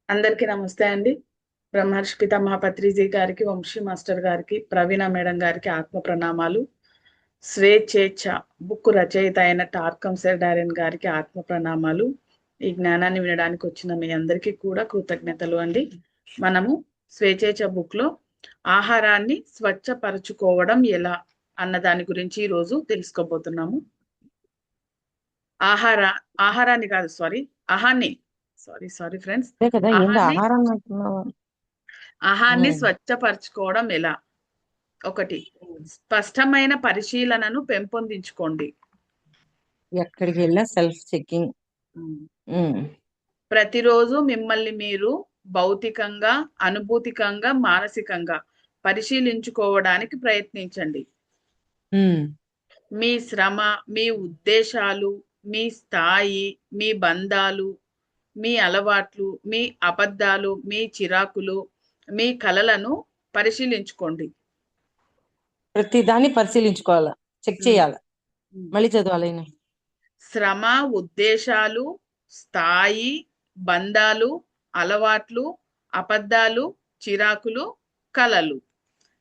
అందరికీ నమస్తే అండి. బ్రహ్మర్షి పితామహ పత్రిజీ గారికి, వంశీ మాస్టర్ గారికి, ప్రవీణ మేడం గారికి ఆత్మ ప్రణామాలు. స్వేచ్ఛేచ్ఛ బుక్ రచయిత అయిన టార్కం సర్ డారెన్ గారికి ఆత్మ ప్రణామాలు. ఈ జ్ఞానాన్ని వినడానికి వచ్చిన మీ అందరికీ కూడా కృతజ్ఞతలు అండి. మనము స్వేచ్ఛేచ్ఛ బుక్ లో ఆహారాన్ని స్వచ్ఛపరచుకోవడం ఎలా అన్న దాని గురించి ఈరోజు తెలుసుకోబోతున్నాము. ఆహారాన్ని కాదు, ఆహాన్ని సారీ ఫ్రెండ్స్. అదే కదా, ఏంటి ఆహాన్ని ఆహారం అంటున్నావు? ఆహాన్ని స్వచ్ఛపరచుకోవడం ఎలా? ఒకటి, స్పష్టమైన పరిశీలనను పెంపొందించుకోండి. ఎక్కడికి వెళ్ళా సెల్ఫ్ చెకింగ్. ప్రతిరోజు మిమ్మల్ని మీరు భౌతికంగా, అనుభూతికంగా, మానసికంగా పరిశీలించుకోవడానికి ప్రయత్నించండి. మీ శ్రమ, మీ ఉద్దేశాలు, మీ స్థాయి, మీ బంధాలు, మీ అలవాట్లు, మీ అబద్ధాలు, మీ చిరాకులు, మీ కలలను పరిశీలించుకోండి. ప్రతి దాన్ని పరిశీలించుకోవాలా, చెక్ చేయాలా. మళ్ళీ చదవాలి. శ్రమ, ఉద్దేశాలు, స్థాయి, బంధాలు, అలవాట్లు, అబద్ధాలు, చిరాకులు, కలలు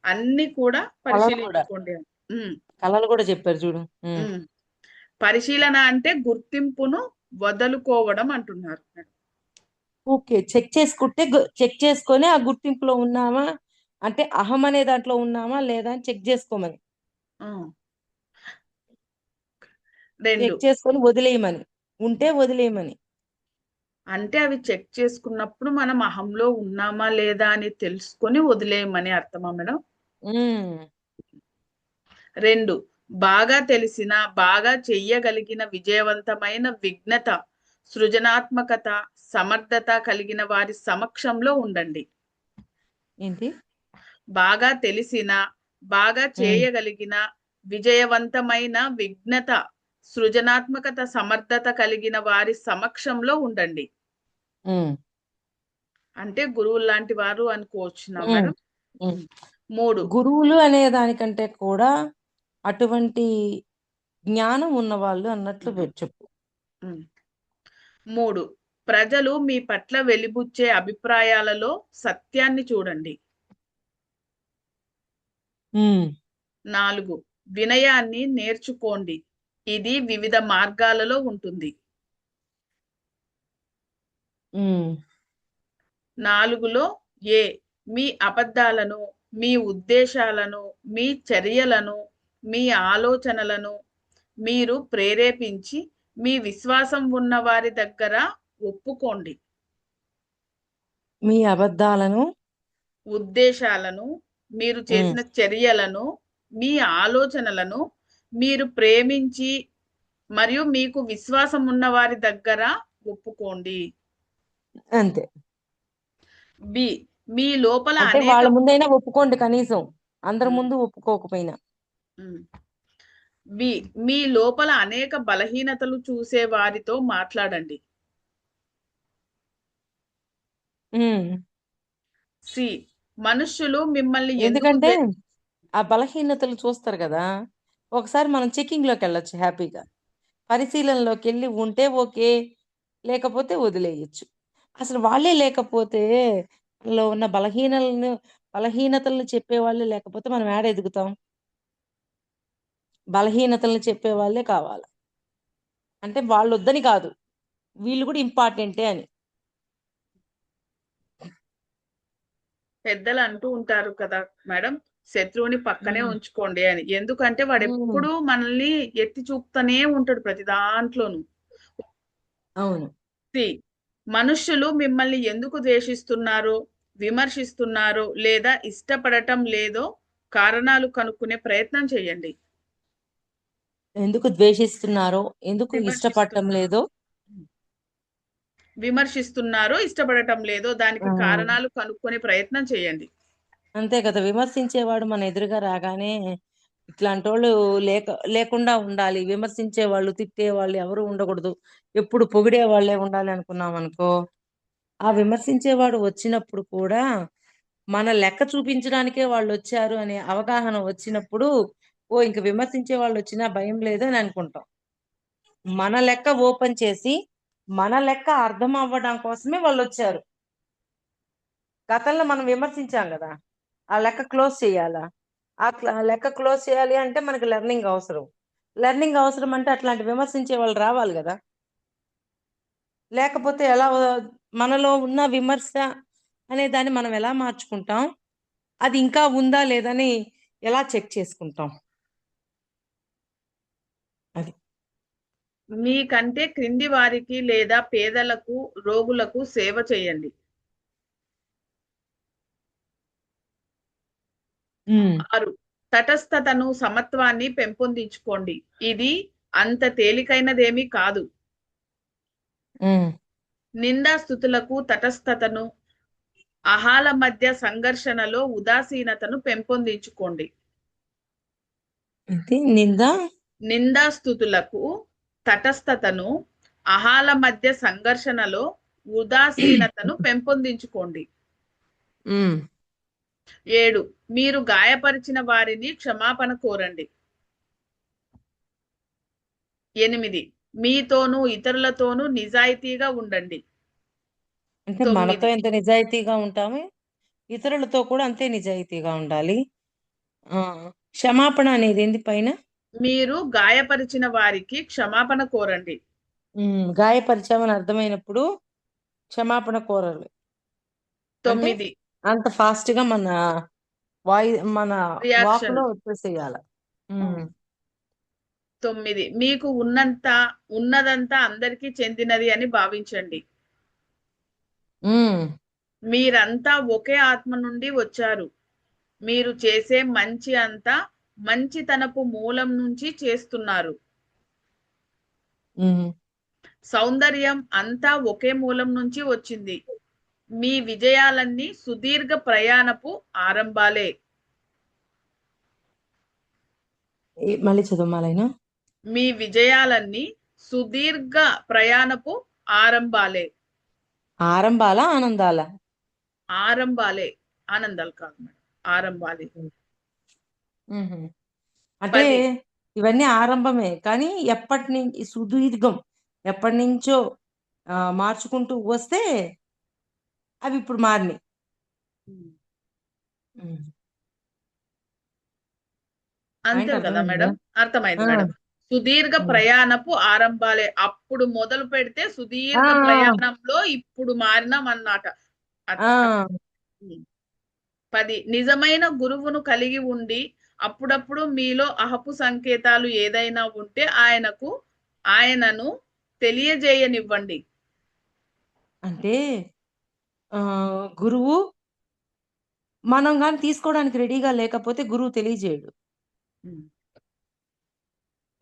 అన్ని కూడా పరిశీలించుకోండి. కళలు కూడా చెప్పారు చూడు. పరిశీలన అంటే గుర్తింపును వదులుకోవడం అంటున్నారు. ఓకే, చెక్ చేసుకొని ఆ గుర్తింపులో ఉన్నామా అంటే అహం అనే దాంట్లో ఉన్నామా లేదా అని చెక్ చేసుకోమని, చెక్ చేసుకొని వదిలేయమని, ఉంటే వదిలేయమని. అంటే అవి చెక్ చేసుకున్నప్పుడు మనం అహంలో ఉన్నామా లేదా అని తెలుసుకొని వదిలేయమని అర్థమా మేడం? 2, బాగా తెలిసిన, బాగా చెయ్యగలిగిన, విజయవంతమైన, విఘ్నత, సృజనాత్మకత, సమర్థత కలిగిన వారి సమక్షంలో ఉండండి. ఏంటి? బాగా తెలిసిన, బాగా చేయగలిగిన, విజయవంతమైన, విఘ్నత, సృజనాత్మకత, సమర్థత కలిగిన వారి సమక్షంలో ఉండండి. అంటే గురువులు లాంటి వారు అనుకోవచ్చు మేడం. 3, గురువులు అనే దానికంటే కూడా అటువంటి జ్ఞానం ఉన్నవాళ్ళు అన్నట్లు చెప్పు. 3, ప్రజలు మీ పట్ల వెలిబుచ్చే అభిప్రాయాలలో సత్యాన్ని చూడండి. 4, వినయాన్ని నేర్చుకోండి. ఇది వివిధ మార్గాలలో ఉంటుంది. 4లో మీ అబద్ధాలను, మీ ఉద్దేశాలను, మీ చర్యలను, మీ ఆలోచనలను మీరు ప్రేరేపించి మీ విశ్వాసం ఉన్న వారి దగ్గర ఒప్పుకోండి. మీ అబద్ధాలను, ఉద్దేశాలను, మీరు చేసిన చర్యలను, మీ ఆలోచనలను మీరు ప్రేమించి మరియు మీకు విశ్వాసం ఉన్న వారి దగ్గర ఒప్పుకోండి. అంతే. మీ లోపల వాళ్ళ ముందైనా ఒప్పుకోండి, కనీసం అందరి ముందు ఒప్పుకోకపోయినా. మీ లోపల అనేక బలహీనతలు చూసే వారితో మాట్లాడండి. మనుష్యులు మిమ్మల్ని ఎందుకంటే ఆ బలహీనతలు చూస్తారు కదా, ఒకసారి మనం చెకింగ్ లోకి వెళ్ళొచ్చు, హ్యాపీగా పరిశీలనలోకి వెళ్ళి ఉంటే ఓకే, లేకపోతే వదిలేయచ్చు. అసలు వాళ్ళే లేకపోతే లో ఉన్న బలహీనతలను చెప్పేవాళ్ళే లేకపోతే మనం ఏడ ఎదుగుతాం? బలహీనతలను చెప్పే వాళ్ళే కావాలి. అంటే వాళ్ళు వద్దని కాదు, వీళ్ళు కూడా ఇంపార్టెంటే అని. పెద్దలు అంటూ ఉంటారు కదా మేడం, శత్రువుని పక్కనే ఉంచుకోండి అని. ఎందుకంటే వాడు ఎప్పుడు మనల్ని ఎత్తి చూపుతూనే ఉంటాడు ప్రతి దాంట్లోనూ. అవును. మనుష్యులు మిమ్మల్ని ఎందుకు ద్వేషిస్తున్నారో, విమర్శిస్తున్నారో లేదా ఇష్టపడటం లేదో కారణాలు కనుక్కునే ప్రయత్నం చేయండి. ఎందుకు ద్వేషిస్తున్నారో, ఎందుకు ఇష్టపడటం లేదో, విమర్శిస్తున్నారో ఇష్టపడటం లేదో దానికి కారణాలు కనుక్కునే ప్రయత్నం చేయండి. అంతే కదా. విమర్శించేవాడు మన ఎదురుగా రాగానే ఇట్లాంటి వాళ్ళు లేకుండా ఉండాలి, విమర్శించే వాళ్ళు, తిట్టే వాళ్ళు ఎవరు ఉండకూడదు, ఎప్పుడు పొగిడే వాళ్ళే ఉండాలి అనుకున్నాం అనుకో, ఆ విమర్శించేవాడు వచ్చినప్పుడు కూడా మన లెక్క చూపించడానికే వాళ్ళు వచ్చారు అనే అవగాహన వచ్చినప్పుడు, ఇంక విమర్శించే వాళ్ళు వచ్చినా భయం లేదు అని అనుకుంటాం. మన లెక్క ఓపెన్ చేసి మన లెక్క అర్థం అవ్వడం కోసమే వాళ్ళు వచ్చారు. గతంలో మనం విమర్శించాం కదా, ఆ లెక్క క్లోజ్ చేయాలా? లెక్క క్లోజ్ చేయాలి అంటే మనకి లెర్నింగ్ అవసరం. లెర్నింగ్ అవసరం అంటే అట్లాంటి విమర్శించే వాళ్ళు రావాలి కదా. లేకపోతే ఎలా మనలో ఉన్న విమర్శ అనే దాన్ని మనం ఎలా మార్చుకుంటాం? అది ఇంకా ఉందా లేదని ఎలా చెక్ చేసుకుంటాం? అది. మీకంటే క్రింది వారికి లేదా పేదలకు, రోగులకు సేవ చేయండి. ఉమ్. 6. తటస్థతను, సమత్వాన్ని పెంపొందించుకోండి. ఇది అంత తేలికైనదేమీ కాదు. ఉమ్. నిందాస్తుతులకు తటస్థతను, అహాల మధ్య సంఘర్షణలో ఉదాసీనతను పెంపొందించుకోండి. ఇది నింద. నిందాస్తుతులకు తటస్థతను, అహాల మధ్య సంఘర్షణలో ఉదాసీనతను పెంపొందించుకోండి. ఉమ్. 7. మీరు గాయపరిచిన వారిని క్షమాపణ కోరండి. 8. మీతోనూ ఇతరులతోనూ నిజాయితీగా ఉండండి. అంటే మనతో 9. ఎంత నిజాయితీగా ఉంటామో ఇతరులతో కూడా అంతే నిజాయితీగా ఉండాలి. ఆ క్షమాపణ అనేది ఏంది పైన? మీరు గాయపరిచిన వారికి క్షమాపణ కోరండి. గాయపరిచామని అర్థమైనప్పుడు క్షమాపణ కోరాలి. అంటే 9. అంత ఫాస్ట్ గా మన రియాక్షన్. వాకులో వచ్చేసేయాల. ఉమ్. 9. మీకు ఉన్నదంతా అందరికీ చెందినది అని భావించండి. ఉమ్. మీరంతా ఒకే ఆత్మ నుండి వచ్చారు. మీరు చేసే మంచి అంతా మంచితనపు మూలం నుంచి చేస్తున్నారు. ఉమ్. సౌందర్యం అంతా ఒకే మూలం నుంచి వచ్చింది. మీ విజయాలన్నీ సుదీర్ఘ ప్రయాణపు ఆరంభాలే. మళ్ళీ చదవాలైనా? మీ విజయాలన్నీ సుదీర్ఘ ప్రయాణపు ఆరంభాలే. ఆరంభాల ఆనందాల? ఆరంభాలే. ఆనందాలు కాదు మేడం, ఆరంభాలే. ఉహు. అంటే 10. ఇవన్నీ ఆరంభమే, కానీ ఎప్పటి నుంచి సుదీర్ఘం, ఎప్పటి నుంచో మార్చుకుంటూ వస్తే అవి ఇప్పుడు మారినాయి. ఉమ్. అంతే పాయింట్ కదా అర్థమైందా? మేడం? అర్థమైంది ఆ, మేడం. సుదీర్ఘ ఉమ్. ప్రయాణపు ఆరంభాలే. అప్పుడు మొదలు పెడితే ఆ, సుదీర్ఘ ప్రయాణంలో ఇప్పుడు మారినాం అన్నమాట. ఆ, 10. నిజమైన గురువును కలిగి ఉండి అప్పుడప్పుడు మీలో అహపు సంకేతాలు ఏదైనా ఉంటే ఆయనను తెలియజేయనివ్వండి. అంటే ఆ గురువు మనం కానీ తీసుకోవడానికి రెడీగా లేకపోతే గురువు తెలియజేయడు. ఉమ్.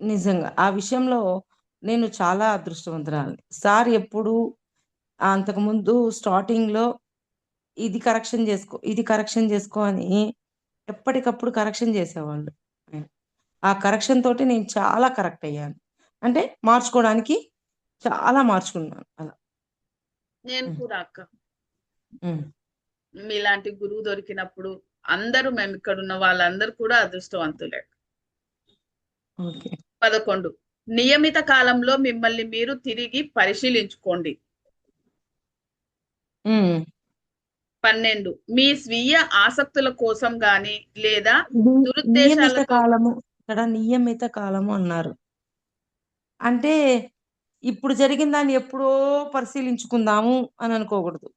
నిజంగా ఆ విషయంలో నేను చాలా అదృష్టవంతురాలిని. సార్ ఎప్పుడు అంతకుముందు స్టార్టింగ్ లో ఇది కరెక్షన్ చేసుకో, ఇది కరెక్షన్ చేసుకో అని ఎప్పటికప్పుడు కరెక్షన్ చేసేవాళ్ళు. ఆ కరెక్షన్ తోటి నేను చాలా కరెక్ట్ అయ్యాను. అంటే మార్చుకోవడానికి చాలా మార్చుకున్నాను అలా. నేను ఉమ్. కూడా అక్క, ఉమ్. మీలాంటి గురువు దొరికినప్పుడు మేము ఇక్కడ ఉన్న వాళ్ళందరూ కూడా అదృష్టవంతులే. ఓకే. 11. నియమిత కాలంలో మిమ్మల్ని మీరు తిరిగి పరిశీలించుకోండి. ఉమ్. 12. మీ స్వీయ ఆసక్తుల కోసం గాని లేదా ఇది నియమిత దురుద్దేశాలతో. కాలము, ఇక్కడ నియమిత కాలము అన్నారు అంటే ఇప్పుడు జరిగిన దాన్ని ఎప్పుడో పరిశీలించుకుందాము అని అనుకోకూడదు.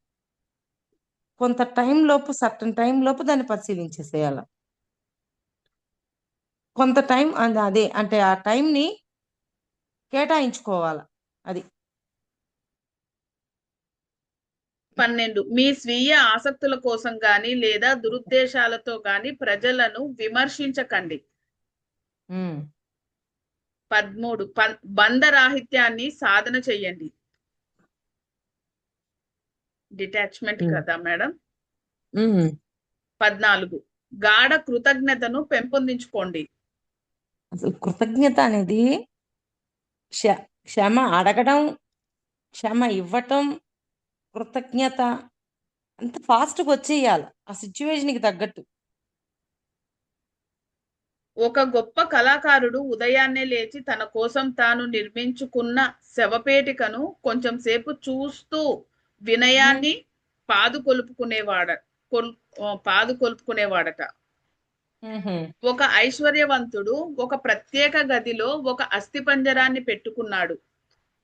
కొంత టైం లోపు, సర్టన్ టైం లోపు దాన్ని పరిశీలించేసేయాల. కొంత టైం అదే అంటే ఆ టైంని కేటాయించుకోవాలి. అది. 12. మీ స్వీయ ఆసక్తుల కోసం గాని లేదా దురుద్దేశాలతో గాని ప్రజలను విమర్శించకండి. ఉమ్. 13. బంధరాహిత్యాన్ని సాధన చెయ్యండి. డిటాచ్మెంట్ ఉమ్. కదా మేడం? ఉమ్. 14. గాఢ కృతజ్ఞతను పెంపొందించుకోండి. అసలు కృతజ్ఞత అనేది క్షమ అడగడం, క్షమ ఇవ్వటం, కృతజ్ఞత అంత ఫాస్ట్గా వచ్చేయాలి ఆ సిచ్యువేషన్కి తగ్గట్టు. ఒక గొప్ప కళాకారుడు ఉదయాన్నే లేచి తన కోసం తాను నిర్మించుకున్న శవపేటికను కొంచెం సేపు చూస్తూ ఉమ్. వినయాన్ని పాదు కొలుపుకునేవాడ కొల్ పాదు కొలుపుకునేవాడట. ఉహు. ఒక ఐశ్వర్యవంతుడు ఒక ప్రత్యేక గదిలో ఒక అస్థిపంజరాన్ని పెట్టుకున్నాడు.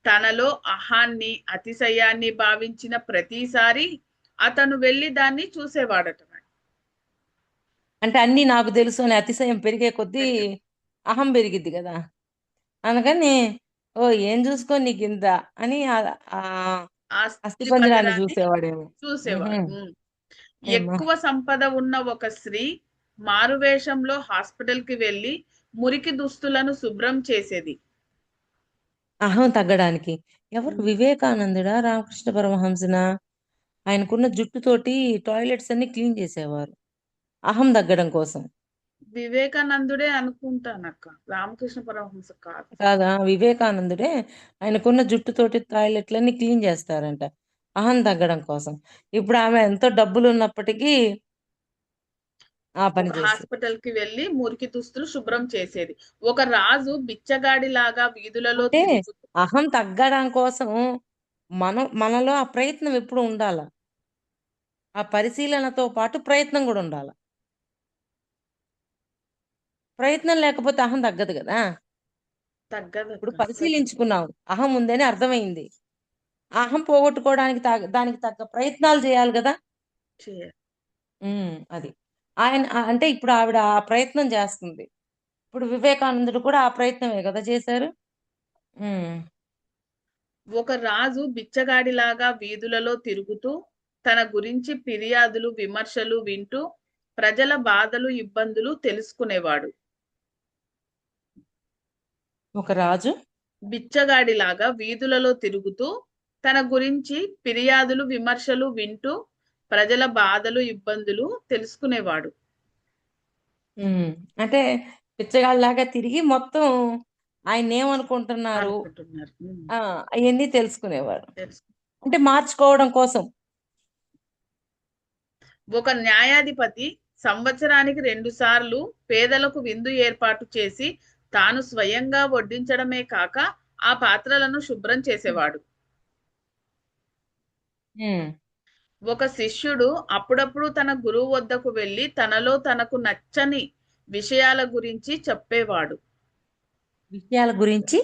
తనలో అహాన్ని అతిశయాన్ని భావించిన ప్రతిసారి అతను వెళ్లి దాన్ని చూసేవాడట. అంటే అన్ని నాకు తెలుసు అని అతిశయం పెరిగే కొద్దీ పెరిగి అహం పెరిగిద్ది కదా. అందుకని ఓ ఏం చూసుకో నీకు ఇంత అని ఆ ఆ అస్థిపంజరాన్ని అస్థిపంజరాన్ని చూసేవాడేమో. ఉహు. చూసేవాడు. ఏమ్మా. ఎక్కువ సంపద ఉన్న ఒక స్త్రీ మారువేషంలో హాస్పిటల్ కి వెళ్లి మురికి దుస్తులను శుభ్రం చేసేది. అహం తగ్గడానికి ఎవరు ఉమ్. వివేకానందుడా రామకృష్ణ పరమహంసనా? ఆయనకున్న జుట్టుతోటి టాయిలెట్స్ అన్ని క్లీన్ చేసేవారు అహం తగ్గడం కోసం. వివేకానందుడే అనుకుంటానక్క, రామకృష్ణ పరమహంస కాదు. కాదా? వివేకానందుడే ఆయనకున్న జుట్టుతోటి టాయిలెట్లన్నీ క్లీన్ చేస్తారంట అహం తగ్గడం కోసం. ఇప్పుడు ఆమె ఎంతో డబ్బులు ఉన్నప్పటికీ ఆ పని ఒక చేసేది. హాస్పిటల్ కి వెళ్లి మురికి దుస్తులు శుభ్రం చేసేది. ఒక రాజు బిచ్చగాడి లాగా వీధులలో అంటే తిరుగుతూ అహం తగ్గడం కోసం మనలో ఆ ప్రయత్నం ఎప్పుడు ఉండాల. ఆ పరిశీలనతో పాటు ప్రయత్నం కూడా ఉండాలి. ప్రయత్నం లేకపోతే అహం తగ్గదు కదా. ఇప్పుడు తగ్గదక్క అసలు తగ్గదు. పరిశీలించుకున్నాం, అహం ఉందని అర్థమైంది. ఆ అహం పోగొట్టుకోవడానికి దానికి తగ్గ ప్రయత్నాలు చేయాలి కదా. చేయాలి. అది ఆయన అంటే ఇప్పుడు ఆవిడ ఆ ప్రయత్నం చేస్తుంది. ఇప్పుడు వివేకానందుడు కూడా ఆ ప్రయత్నమే కదా చేశారు. ఉమ్. ఒక రాజు బిచ్చగాడిలాగా వీధులలో తిరుగుతూ తన గురించి ఫిర్యాదులు విమర్శలు వింటూ ప్రజల బాధలు ఇబ్బందులు తెలుసుకునేవాడు. ఒక రాజు బిచ్చగాడిలాగా వీధులలో తిరుగుతూ తన గురించి ఫిర్యాదులు విమర్శలు వింటూ ప్రజల బాధలు ఇబ్బందులు తెలుసుకునేవాడు. ఉమ్, అంటే పిచ్చగాళ్ళలాగా తిరిగి మొత్తం ఆయన ఏమనుకుంటున్నారు అనుకుంటున్నారు. అవన్నీ తెలుసుకునేవాడు. తెలుసు. అంటే మార్చుకోవడం కోసం. ఒక న్యాయాధిపతి సంవత్సరానికి 2 సార్లు పేదలకు విందు ఏర్పాటు చేసి తాను స్వయంగా వడ్డించడమే కాక ఆ పాత్రలను శుభ్రం చేసేవాడు. ఉమ్. ఒక శిష్యుడు అప్పుడప్పుడు తన గురువు వద్దకు వెళ్లి తనలో తనకు నచ్చని విషయాల గురించి విషయాల గురించి.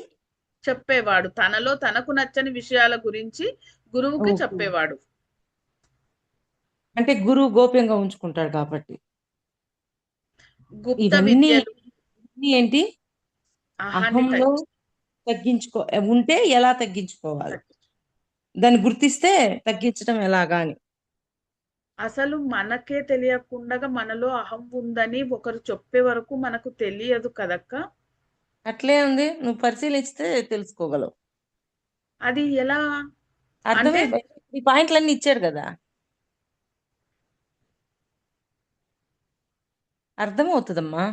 తనలో తనకు నచ్చని విషయాల గురించి గురువుకి ఓకే. చెప్పేవాడు. అంటే గురువు గోప్యంగా ఉంచుకుంటాడు కాబట్టి. గుప్త ఇవన్నీ విద్యలు ఇవన్నీ ఏంటి? అహాన్ని అహంలో తగ్గించుకో ఉంటే ఎలా తగ్గించుకోవాలి, తగ్గి దాన్ని గుర్తిస్తే తగ్గించడం ఎలాగా అని. అసలు మనకే తెలియకుండా మనలో అహం ఉందని ఒకరు చెప్పే వరకు మనకు తెలియదు కదక్క. అట్లే ఉంది, నువ్వు పరిశీలిస్తే తెలుసుకోగలవు. అది ఎలా అంటే అర్థమైపోయి ఈ పాయింట్లన్నీ ఇచ్చాడు కదా, అర్థమవుతుందమ్మా.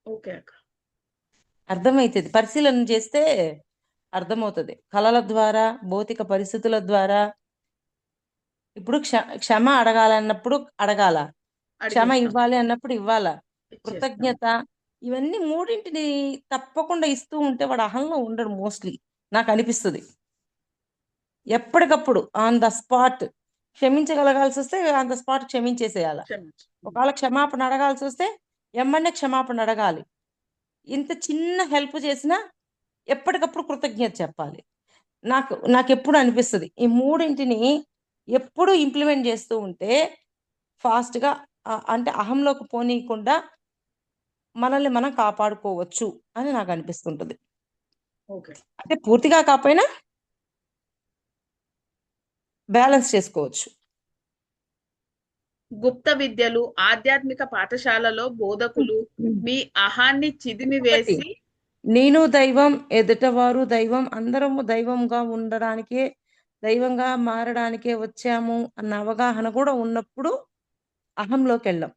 ఓకే అక్క. అర్థమవుతుంది, పరిశీలన చేస్తే అర్థమవుతుంది. కళల ద్వారా, భౌతిక పరిస్థితుల ద్వారా. ఇప్పుడు క్షమ అడగాలన్నప్పుడు అడగాల, క్షమ అడిగేస్తాం. ఇవ్వాలి అన్నప్పుడు ఇవ్వాల, ఇచ్చేస్తాం. కృతజ్ఞత. ఇవన్నీ మూడింటిని తప్పకుండా ఇస్తూ ఉంటే వాడు అహంలో ఉండడు మోస్ట్లీ, నాకు అనిపిస్తుంది. ఎప్పటికప్పుడు ఆన్ ద స్పాట్ క్షమించగలగాల్సి వస్తే ఆన్ ద స్పాట్ క్షమించేసేయాల. క్షమించు. ఒకవేళ క్షమాపణ అడగాల్సి వస్తే ఎమ్మన్నే క్షమాపణ అడగాలి. ఇంత చిన్న హెల్ప్ చేసినా ఎప్పటికప్పుడు కృతజ్ఞత చెప్పాలి. నాకు ఎప్పుడు అనిపిస్తుంది ఈ మూడింటిని ఎప్పుడు ఇంప్లిమెంట్ చేస్తూ ఉంటే ఫాస్ట్గా అంటే అహంలోకి పోనీయకుండా మనల్ని మనం కాపాడుకోవచ్చు అని నాకు అనిపిస్తుంటుంది. ఓకే. అంటే పూర్తిగా కాకపోయినా బ్యాలెన్స్ చేసుకోవచ్చు. గుప్త విద్యలు ఆధ్యాత్మిక పాఠశాలలో బోధకులు మీ అహాన్ని చిదిమి ఒకటి, వేసి నేను దైవం, ఎదుటవారు దైవం, అందరము దైవంగా ఉండడానికే, దైవంగా మారడానికే వచ్చాము అన్న అవగాహన కూడా ఉన్నప్పుడు అహంలోకి వెళ్ళాం.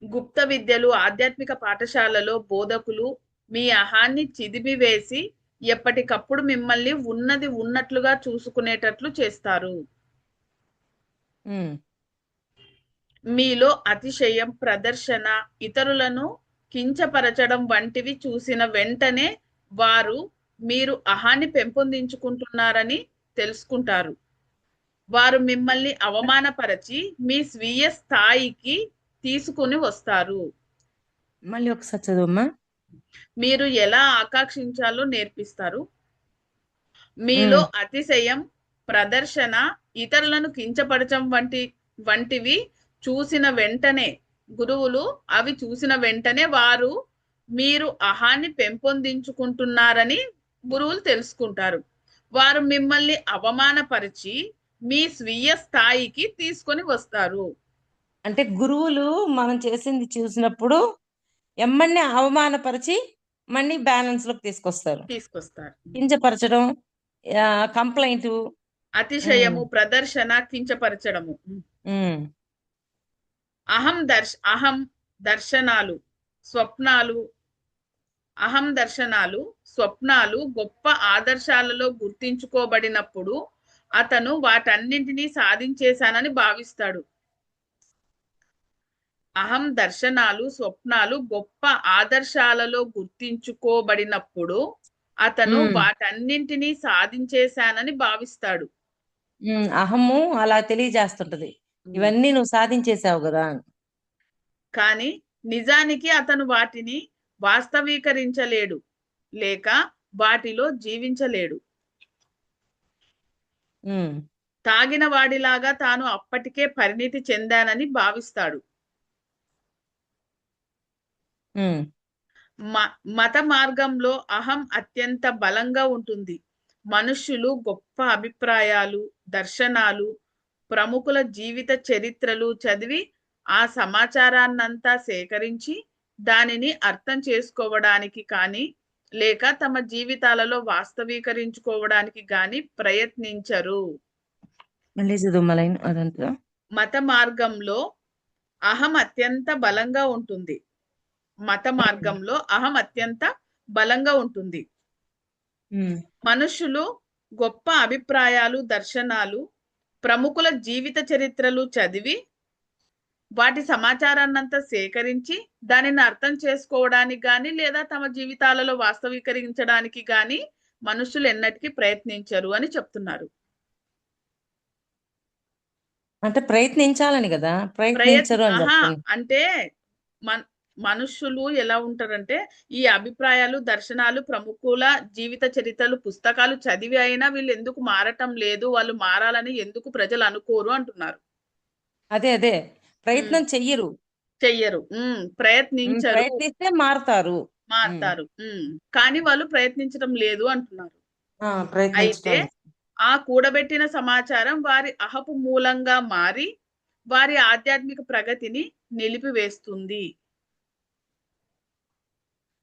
గుప్త విద్యలు ఆధ్యాత్మిక పాఠశాలలో బోధకులు మీ అహాన్ని చిదిమివేసి ఎప్పటికప్పుడు మిమ్మల్ని ఉన్నది ఉన్నట్లుగా చూసుకునేటట్లు చేస్తారు. ఉమ్. మీలో అతిశయం ప్రదర్శన ఇతరులను కించపరచడం వంటివి చూసిన వెంటనే వారు మీరు అహాన్ని పెంపొందించుకుంటున్నారని తెలుసుకుంటారు. వారు మిమ్మల్ని అవమానపరచి మీ స్వీయ స్థాయికి తీసుకుని వస్తారు. మళ్ళీ ఒకసారి చదువమ్మా. మీరు ఎలా ఆకాంక్షించాలో నేర్పిస్తారు. మీలో అతిశయం, ప్రదర్శన, ఇతరులను కించపరచం వంటివి చూసిన వెంటనే గురువులు అవి చూసిన వెంటనే వారు మీరు అహాన్ని పెంపొందించుకుంటున్నారని గురువులు తెలుసుకుంటారు. వారు మిమ్మల్ని అవమానపరిచి మీ స్వీయ స్థాయికి తీసుకొని వస్తారు. అంటే గురువులు మనం చేసింది చూసినప్పుడు ఎమ్మన్ని అవమానపరిచి మళ్ళీ బ్యాలెన్స్ లోకి తీసుకొస్తారు. కించపరచడం, కంప్లైంట్, అతిశయము, ప్రదర్శన, కించపరచడము. అహం దర్శనాలు, స్వప్నాలు గొప్ప ఆదర్శాలలో గుర్తించుకోబడినప్పుడు అతను వాటన్నింటినీ సాధించేశానని భావిస్తాడు. అహం దర్శనాలు, స్వప్నాలు గొప్ప ఆదర్శాలలో గుర్తించుకోబడినప్పుడు అతను వాటన్నింటినీ సాధించేశానని భావిస్తాడు. అహము అలా తెలియజేస్తుంటది, ఇవన్నీ నువ్వు సాధించేశావు కదా. కానీ నిజానికి అతను వాటిని వాస్తవీకరించలేడు లేక వాటిలో జీవించలేడు. తాగిన వాడిలాగా తాను అప్పటికే పరిణితి చెందానని భావిస్తాడు. మత మార్గంలో అహం అత్యంత బలంగా ఉంటుంది. మనుష్యులు గొప్ప అభిప్రాయాలు, దర్శనాలు, ప్రముఖుల జీవిత చరిత్రలు చదివి ఆ సమాచారాన్నంతా సేకరించి దానిని అర్థం చేసుకోవడానికి కానీ లేక తమ జీవితాలలో వాస్తవీకరించుకోవడానికి కానీ ప్రయత్నించరు. మత మార్గంలో అహం అత్యంత బలంగా ఉంటుంది. మనుషులు గొప్ప అభిప్రాయాలు, దర్శనాలు, ప్రముఖుల జీవిత చరిత్రలు చదివి వాటి సమాచారాన్నంతా సేకరించి దానిని అర్థం చేసుకోవడానికి గాని లేదా తమ జీవితాలలో వాస్తవీకరించడానికి గాని మనుషులు ఎన్నటికీ ప్రయత్నించరు అని చెప్తున్నారు. అంటే ప్రయత్నించాలని కదా, ప్రయత్నించరు అంటే మనుషులు ఎలా ఉంటారంటే ఈ అభిప్రాయాలు, దర్శనాలు, ప్రముఖుల జీవిత చరిత్రలు, పుస్తకాలు చదివి అయినా వీళ్ళు ఎందుకు మారటం లేదు, వాళ్ళు మారాలని ఎందుకు ప్రజలు అనుకోరు అంటున్నారు. అదే ప్రయత్నం చెయ్యరు. ప్రయత్నించరు. ప్రయత్నిస్తే మారతారు. కానీ వాళ్ళు ప్రయత్నించడం లేదు అంటున్నారు. అయితే ఆ కూడబెట్టిన సమాచారం వారి అహపు మూలంగా మారి వారి ఆధ్యాత్మిక ప్రగతిని నిలిపివేస్తుంది.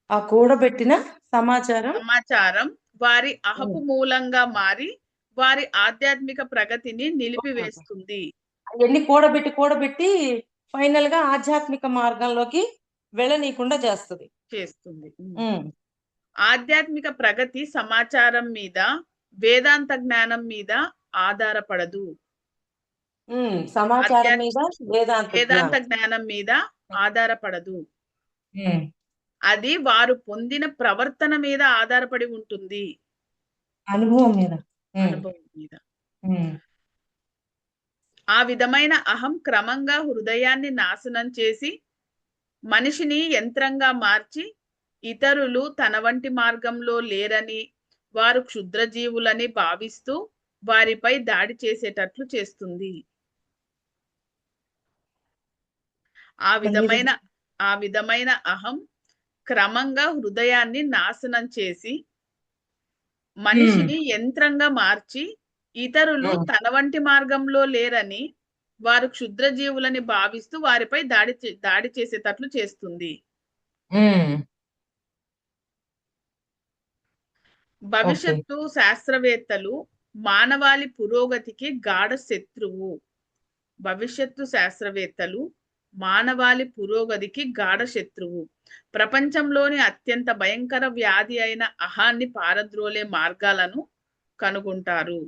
ఆ కూడబెట్టిన సమాచారం వారి అహపు మూలంగా మారి వారి ఆధ్యాత్మిక ప్రగతిని నిలిపివేస్తుంది. అవన్నీ కూడబెట్టి ఫైనల్ గా ఆధ్యాత్మిక మార్గంలోకి వెళ్ళనీయకుండా చేస్తుంది. ఆధ్యాత్మిక ప్రగతి సమాచారం మీద, వేదాంత జ్ఞానం మీద ఆధారపడదు. సమాచారం మీద, వేదాంత జ్ఞానం మీద ఆధారపడదు. అది వారు పొందిన ప్రవర్తన మీద ఆధారపడి ఉంటుంది. అనుభవం మీద. ఆ విధమైన అహం క్రమంగా హృదయాన్ని నాశనం చేసి మనిషిని యంత్రంగా మార్చి ఇతరులు తన వంటి మార్గంలో లేరని, వారు క్షుద్రజీవులని భావిస్తూ వారిపై దాడి చేసేటట్లు చేస్తుంది. ఆ విధమైన అహం క్రమంగా హృదయాన్ని నాశనం చేసి మనిషిని యంత్రంగా మార్చి ఇతరులు తన వంటి మార్గంలో లేరని, వారు క్షుద్రజీవులని భావిస్తూ వారిపై దాడి చేసేటట్లు చేస్తుంది. భవిష్యత్తు శాస్త్రవేత్తలు మానవాళి పురోగతికి గాఢ శత్రువు. ప్రపంచంలోని అత్యంత భయంకర వ్యాధి అయిన అహాన్ని పారద్రోలే మార్గాలను కనుగొంటారు.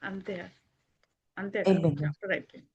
అంతే. చాప్టర్ అయిపోయింది.